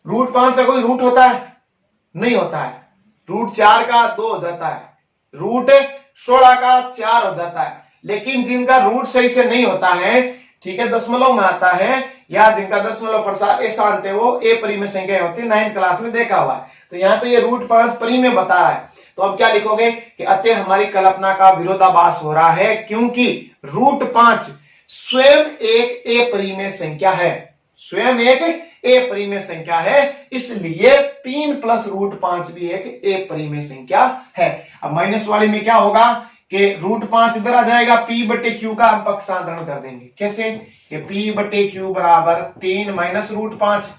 √5 का कोई रूट होता है, नहीं होता है। √4 का 2 हो जाता है, √16 का 4 हो जाता है। लेकिन जिनका रूट सही से नहीं होता है, ठीक है, दशमलव में आता है, या जिनका दशमलव प्रसार अशांत है, वो ए परिमेय संख्या होती है, 9th क्लास में देखा हुआ है। तो यहाँ पे ये √5 परिमेय बता रहा है। तो अब क्या लिखोगे कि अतः हमारी कल्पना का विरोधाभास हो रहा है, क्योंकि √5 स्वयं एक ए परिमेय संख्या है, स्वयं एक ए परिमेय संख्या है, इसलिए 3 + √5 भी एक ए परिमेय संख्या है। अब माइनस वाले में क्या होगा कि √5 इधर आ जाएगा, p बटे q का हम पक्षांतरण कर देंगे। कैसे, कि p बटे q बराबर 3 - √5,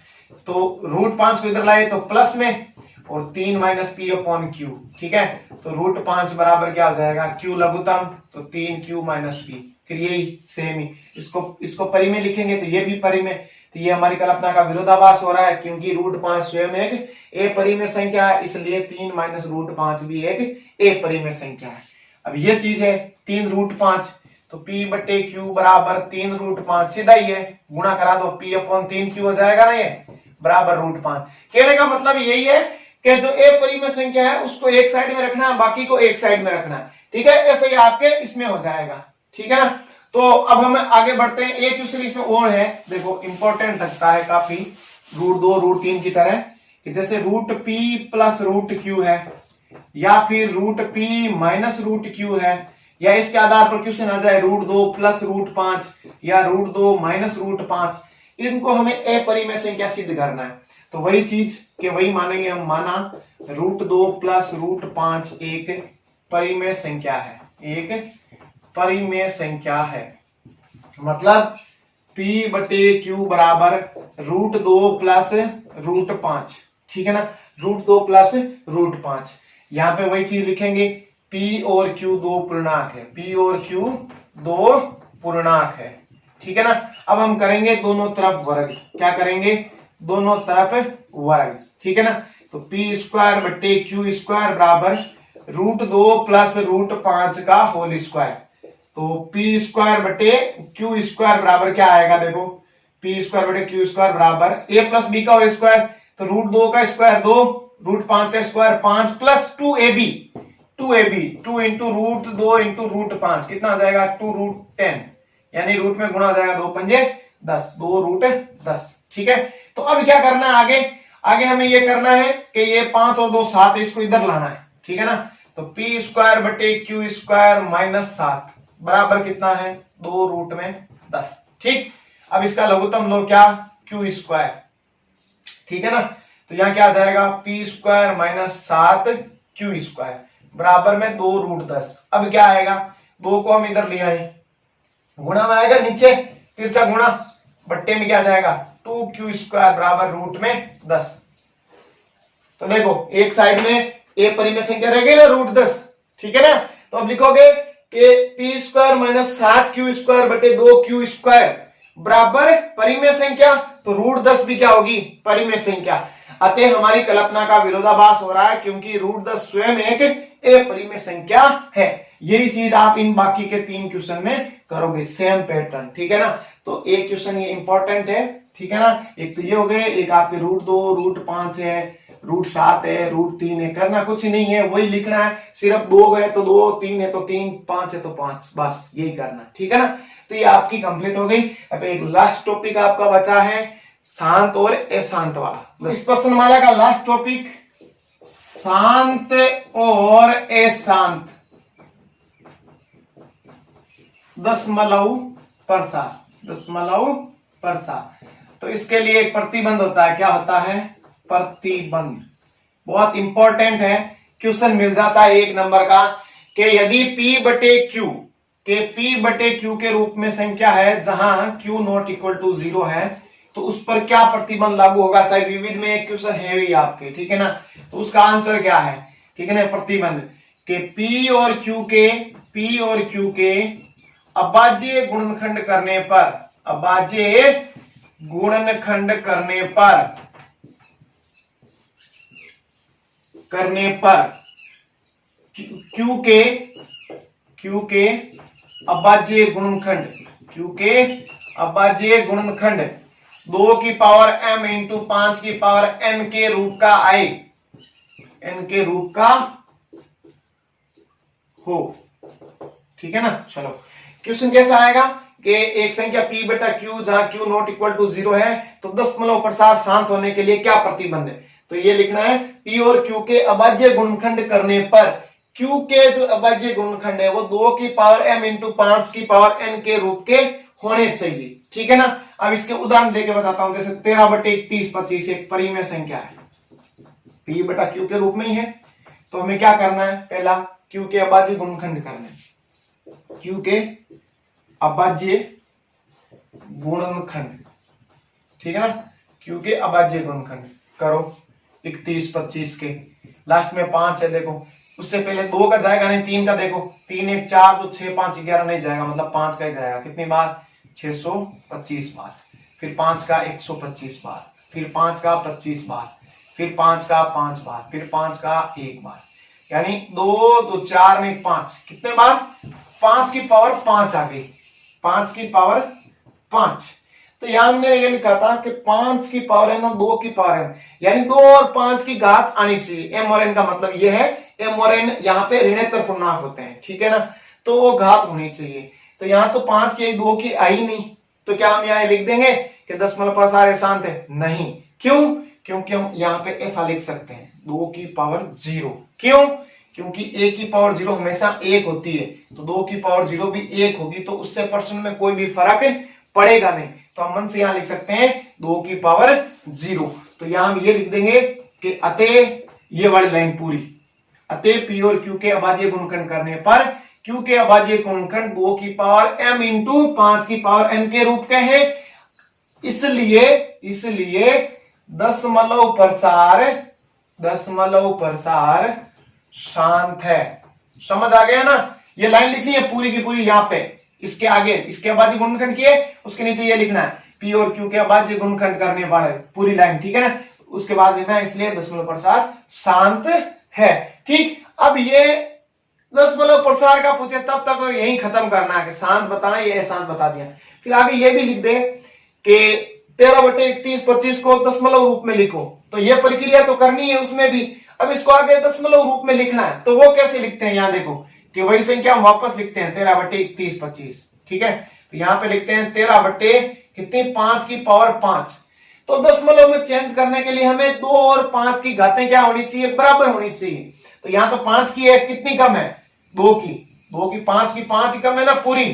तो √5 को इधर लाए तो प्लस में, और 3 - p/q, ठीक है। तो √5 बराबर क्या हो जाएगा, q लघुत्तम, तो 3q - p, फिर यही सेम ही इसको परिमेय लिखेंगे, तो ये भी परिमेय। तो ये हमारी कल्पना का विरोधाभास हो रहा है, क्योंकि √5 स्वयं एक ए परिमेय संख्या है, इसलिए 3 - √5 भी एक ए परिमेय संख्या है। अब ये चीज है 3√5, तो p बटे q बराबर 3√5, सीधा ही है, गुणा करा दो, p/3q हो जाएगा ना, ये बराबर √5। कहने का मतलब यही है कि जो ए परिमेय संख्या है उसको एक साइड में रखना है, बाकी को एक साइड में रखना है, ठीक है। ऐसे ही आपके इसमें हो जाएगा, ठीक है ना। तो अब हम आगे बढ़ते हैं। एक क्वेश्चन इसमें और है, देखो इंपॉर्टेंट लगता है काफी, √2 √3 की तरह, कि जैसे √p + √q है, या फिर √p - √q है, या इसके आधार पर क्वेश्चन आ जाए √2 + √5 या √2 - √5, इनको हमें ए परिमेय संख्या सिद्ध करना है। तो वही चीज के वही मानेंगे हम, माना √2 + √5 एक परिमेय संख्या है, एक परिमेय संख्या है, मतलब p बटे q बराबर √2 + √5, ठीक है ना, √2 + √5। यहां पे वही चीज लिखेंगे, p और q दो पूर्णांक है, p और q दो पूर्णांक है, ठीक है ना। अब हम करेंगे दोनों तरफ वर्ग, क्या करेंगे, दोनों तरफ वर्ग, ठीक है ना। तो p² बटे q² बराबर √2 + √5 का होल स्क्वायर। तो p² बटे q² बराबर क्या आएगा, देखो p² बटे q² बराबर a + b का होल स्क्वायर, तो √2 का स्क्वायर 2, √5 का square 5 plus 2ab 2 into √2 into √5 कितना आ जाएगा, 2√10, यानी रूट में गुणा हो जाएगा, 2 पंजे 10, 2√10, ठीक है। तो अब क्या करना है आगे, आगे हमें ये करना है कि ये 5 और 2 7 इसको इधर लाना है, ठीक है ना। तो p² बटे q² -7 बराबर कितना है, 2√10, ठीक। अब इसका लघुत्तम लो क्या, q², ठीक है ना। तो यहां क्या आ जाएगा, p² -7 q² बराबर में 2√10। अब क्या आएगा, 2 को हम इधर ले आए, गुणा में आएगा नीचे, तिरछा गुणा, बट्टे में क्या आ जाएगा, 2q² बराबर √10। तो देखो एक साइड में ए परिमेय संख्या रह गई ना √10, ठीक है ना। तो अब लिखोगे कि p² -7 q² बटे 2q² बराबर परिमेय संख्या, तो √10 भी क्या होगी, परिमेय संख्या। अतः हमारी कल्पना का विरोधाभास हो रहा है, क्योंकि √10 स्वयं एक ए परिमेय संख्या है। यही चीज आप इन बाकी के 3 क्वेश्चन में करोगे, सेम पैटर्न, ठीक है ना। तो एक क्वेश्चन ये इंपॉर्टेंट है, ठीक है ना। एक तो ये हो गए, एक आपके √2 √5 है, √7 है, √3 है, करना कुछ नहीं है, वही लिखना है, सिर्फ 2 है तो 2, 3 है तो 3, 5 है तो 5, बस यही करना, ठीक है ना। तो ये आपकी कंप्लीट हो गई। अब एक लास्ट टॉपिक आपका बचा है, शांत और अशांत वाला। 10 प्रश्नमाला का लास्ट टॉपिक, शांत और अशांत दशमलव प्रसार। तो इसके लिए एक प्रतिबंध होता है, क्या होता है, प्रतिबंध। बहुत इंपॉर्टेंट है, क्वेश्चन मिल जाता है 1 नंबर का कि यदि P बटे Q के रूप में संख्या है जहां Q नॉट इक्वल टू 0 है तो उस पर क्या प्रतिबंध लागू होगा। शायद विविध में एक क्वेश्चन है भी आपके, ठीक है ना। तो उसका आंसर क्या है, ठीक है ना, प्रतिबंध के P और Q के अभाज्य गुणनखंड करने पर Q के अभाज्य गुणनखंड 2 की पावर m इंटू 5 की पावर n के रूप का हो, ठीक है ना। चलो क्वेश्चन कैसा आएगा कि एक संख्या P बटा Q जहां Q नॉट इक्वल टू 0 है तो दशमलव प्रसार शांत होने के लिए क्या प्रतिबंध है। तो ये लिखना है P और Q के अभाज्य गुणनखंड करने पर Q के जो अभाज्य गुणनखंड है वो 2 की पावर m इंटू 5 की पावर n के रूप के होने चाहिए, ठीक है ना। अब इसके उदाहरण देके बताता हूं, जैसे 13 बटे 31 25 एक परिमेय संख्या है, P बटा Q के रूप में ही है, तो हमें क्या करना है, पहला Q के अभाज्य गुणनखंड करना है, Q के अभाज्य गुणनखंड, ठीक है ना। Q के अभाज्य गुणनखंड करो 31 25 के, लास्ट में 5 है, देखो उससे पहले 2 का जाएगा नहीं, 3 का, देखो 3 1 4 तो 6 5 11 नहीं जाएगा, मतलब 5 का ही जाएगा। कितनी बार, 625 बार, फिर 5 का 125 बार, फिर 5 का 25 बार, फिर 5 का 5 बार, फिर 5 का 1 बार, यानी 2 2 4 नहीं 5, कितने बार, 5 की पावर 5 आ गई, 5 की पावर 5। तो यहां हमने ये लिखा था कि 5 की पावर n और 2 की पावर n, यानी 2 और 5 की घात आनी चाहिए। m और n का मतलब ये है, m और n यहाँ पे ऋणात्मक पूर्णांक होते हैं, ठीक है ना, तो वो घात होनी चाहिए। तो यहाँ तो 5 की 2 की आई नहीं, तो क्या हम यहाँ लिख देंगे कि दशमलव प्रसार शांत है, नहीं। क्यों, क्योंकि हम यहाँ पे ऐसा लिख सकते हैं 2 की पावर 0, क्यों, क्योंकि a की पावर 0 हमेशा 1 होती है, तो 2 की पावर 0 भी 1 होगी, तो उससे प्रश्न में कोई भी फर्क पड़ेगा नहीं। तो हम मन से यहाँ लिख सकते हैं 2 की पावर 0। तो यहाँ हम ये लिख देंगे कि अतः, ये वाली लाइन पूरी, अतः P और Q के अभाज्य गुणनखंड करने पर Q के अभाज्य गुणनखंड 2 की पावर m इंटू 5 की पावर n के रूप के हैं, इसलिए दशमलव प्रसार शांत है। समझ आ गया ना, ये लाइन लिखनी है पूरी की पूरी, यहाँ पे इसके आगे इसके अभाज्य गुणनखंड किए, उसके नीचे ये लिखना है P और Q के अभाज्य गुणनखंड करने वाले, पूरी लाइन, ठीक है ना। उसके बाद लिखना है इसलिए दशमलव प्रसार शांत है, ठीक। अब ये दशमलव प्रसार का पूछे तब तक तो यही खत्म करना है कि शांत बताना, ये शांत बता दिया। फिर आगे ये भी लिख दे कि 13 बटे 31 25 को दशमलव रूप में लिखो, तो ये प्रक्रिया तो करनी है उसमें भी। अब इसको आगे दशमलव रूप में लिखना है, तो वो कैसे लिखते हैं, यहाँ देखो कि वही संख्या हम वापस लिखते हैं 13 बटे 31 25, ठीक है। तो यहाँ पे लिखते हैं 13 बटे कितनी, 5 की पावर 5। तो दशमलव में चेंज करने के लिए हमें 2 और 5 की घातें क्या होनी चाहिए, बराबर होनी चाहिए। तो यहाँ तो 5 की एक कितनी कम है, 2 की 5 की 5 ही कम है ना पूरी,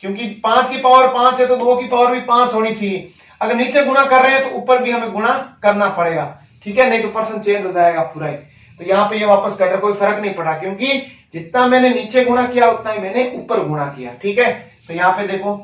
क्योंकि 5 की पावर 5 है तो 2 की पावर भी 5 होनी चाहिए। अगर नीचे गुणा कर रहे हैं तो ऊपर भी हमें गुणा करना पड़ेगा, ठीक है, नहीं तो प्रश्न चेंज हो जाएगा पूरा ही। तो यहाँ पे ये वापस कर रहे, कोई फर्क नहीं पड़ा, क्योंकि जितना मैंने नीचे गुणा किया उतना ही मैंने ऊपर गुणा किया, ठीक है। तो यहाँ पे देखो,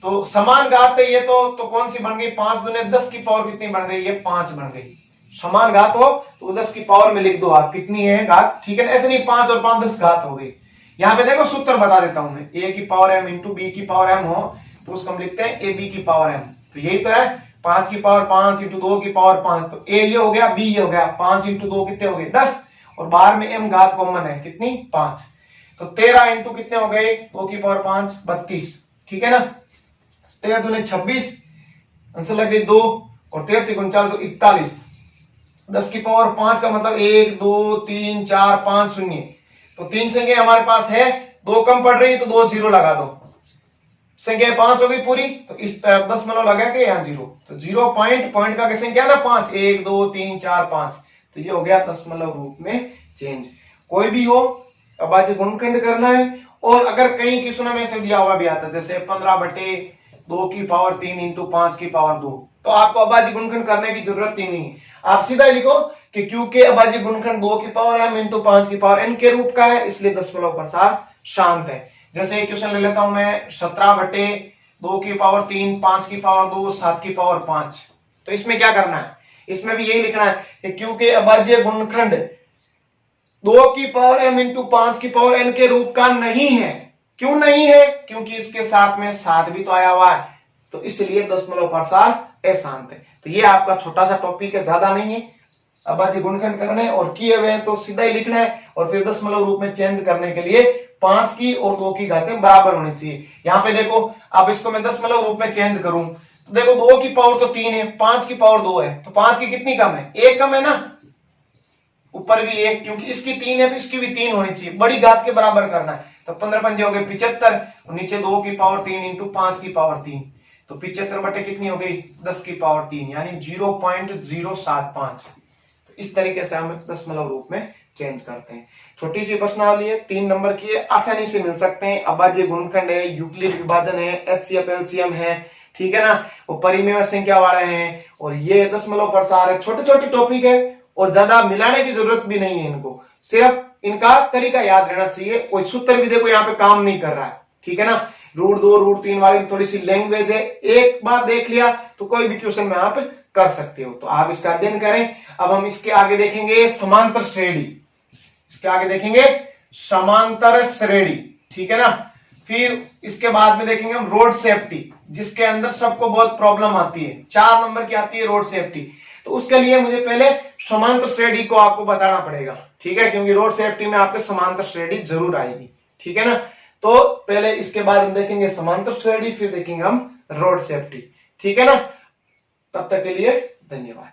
तो समान घात है ये, तो कौन सी बन गई, 5 दूने 10 की पावर कितनी बन गई, ये 5 बन गई। समान घात हो तो 10 की पावर में लिख दो आप कितनी है घात, ठीक है, ऐसे नहीं 5 और 5 10 घात हो गई। यहाँ पे देखो सूत्र बता देता हूं मैं, a की पावर m इंटू b की पावर m हो तो उसको हम लिखते हैं ab की पावर m। तो यही तो है, 5 की पावर 5 इंटू 2 की पावर 5, तो a ये हो गया, b ये हो गया, 5 इंटू 2 कितने हो गए 10, और बाहर में m घात कॉमन है कितनी 5, तो 13 इंटू कितने हो गए 2 की पावर 5 32, ठीक है ना। 13 दूने 26, आंसर लग गई 2, और 13 3 49 तो 41, 10 की पावर 5 का मतलब 1 2 3 4 5 शून्य, तो 3 संख्या हमारे पास है, 2 कम पड़ रही है तो 2 जीरो लगा दो, संख्या 5 हो गई पूरी, तो इस तरफ दशमलव लगा के यहाँ 0, तो 0 पॉइंट का संख्या ना 5, 1 2 3 4 5, तो ये हो गया दशमलव रूप में चेंज। कोई भी हो अभाज्य गुणनखंड करना है, और अगर कहीं क्वेश्चन में से दिया हुआ भी आता है, जैसे 15 बटे 2 की पावर 3 इंटू 5 की पावर 2। तो आपको अभाज्य गुणनखंड करने की जरूरत ही नहीं है, आप सीधा लिखो कि क्यू के अभाज्य गुणनखंड 2 की पावर m इंटू 5 की पावर n के रूप का है, इसलिए दशमलव प्रसार शांत है। जैसे एक क्वेश्चन ले लेता हूं मैं, 17/2 की पावर 3, 5 की पावर 2, 7 की पावर 5। तो इसमें क्या करना है, इसमें भी यही लिखना है कि क्यू के अभाज्य गुणनखंड 2 की पावर m इंटू 5 की पावर n के रूप का नहीं है। क्यों नहीं है, क्योंकि इसके साथ में 7 भी तो आया हुआ है, तो इसलिए दशमलव प्रसार अशांत है। तो ये आपका छोटा सा टॉपिक है, ज्यादा नहीं है। अभाज्य गुणनखंड करने और किए हुए तो सीधा ही लिखना है, और फिर दशमलव रूप में चेंज करने के लिए 5 की और 2 की घातें बराबर होनी चाहिए। यहाँ पे देखो, अब इसको मैं दशमलव रूप में चेंज करूं तो देखो 2 की पावर तो 3 है, 5 की पावर 2 है, तो 5 की कितनी कम है, 1 कम है ना, ऊपर भी 1, क्योंकि इसकी 3 है तो इसकी भी 3 होनी चाहिए, बड़ी घात के बराबर करना है। तो 15 पंजे हो गए 75, और नीचे 2 की पावर 3 इंटू 5 की पावर 3, तो 75 बटे कितनी हो गई, 10 की पावर 3, यानी 0.075। तो इस तरीके से हम दशमलव रूप में चेंज करते हैं। छोटी सी प्रश्नावली है, 3 नंबर की है, आसानी से मिल सकते हैं। अभाज्य गुणनखंड है, यूक्लिड विभाजन है, एचसीएफ एलसीएम है, ठीक है ना, वो परिमेय संख्या वाले हैं, और ये दशमलव प्रसार है। छोटे छोटे टॉपिक है और ज्यादा मिलाने की जरूरत भी नहीं है इनको, सिर्फ इनका तरीका याद रहना चाहिए। कोई सूत्र भी देखो यहाँ पे काम नहीं कर रहा है, ठीक है ना। √2 √3 वाली थोड़ी सी लैंग्वेज है, एक बार देख लिया तो कोई भी क्वेश्चन में आप कर सकते हो, तो आप इसका अध्ययन करें। अब हम इसके आगे देखेंगे समांतर श्रेणी, इसके आगे देखेंगे समांतर श्रेणी, ठीक है ना। फिर इसके बाद में देखेंगे हम रोड सेफ्टी, जिसके अंदर सबको बहुत प्रॉब्लम आती है, 4 नंबर की आती है रोड सेफ्टी। तो उसके लिए मुझे पहले समांतर श्रेणी को आपको बताना पड़ेगा, ठीक है, क्योंकि रोड सेफ्टी में आपके समांतर श्रेणी जरूर आएगी, ठीक है ना। तो पहले इसके बाद हम देखेंगे समांतर श्रेणी, फिर देखेंगे हम रोड सेफ्टी, ठीक है ना। तब तक के लिए धन्यवाद।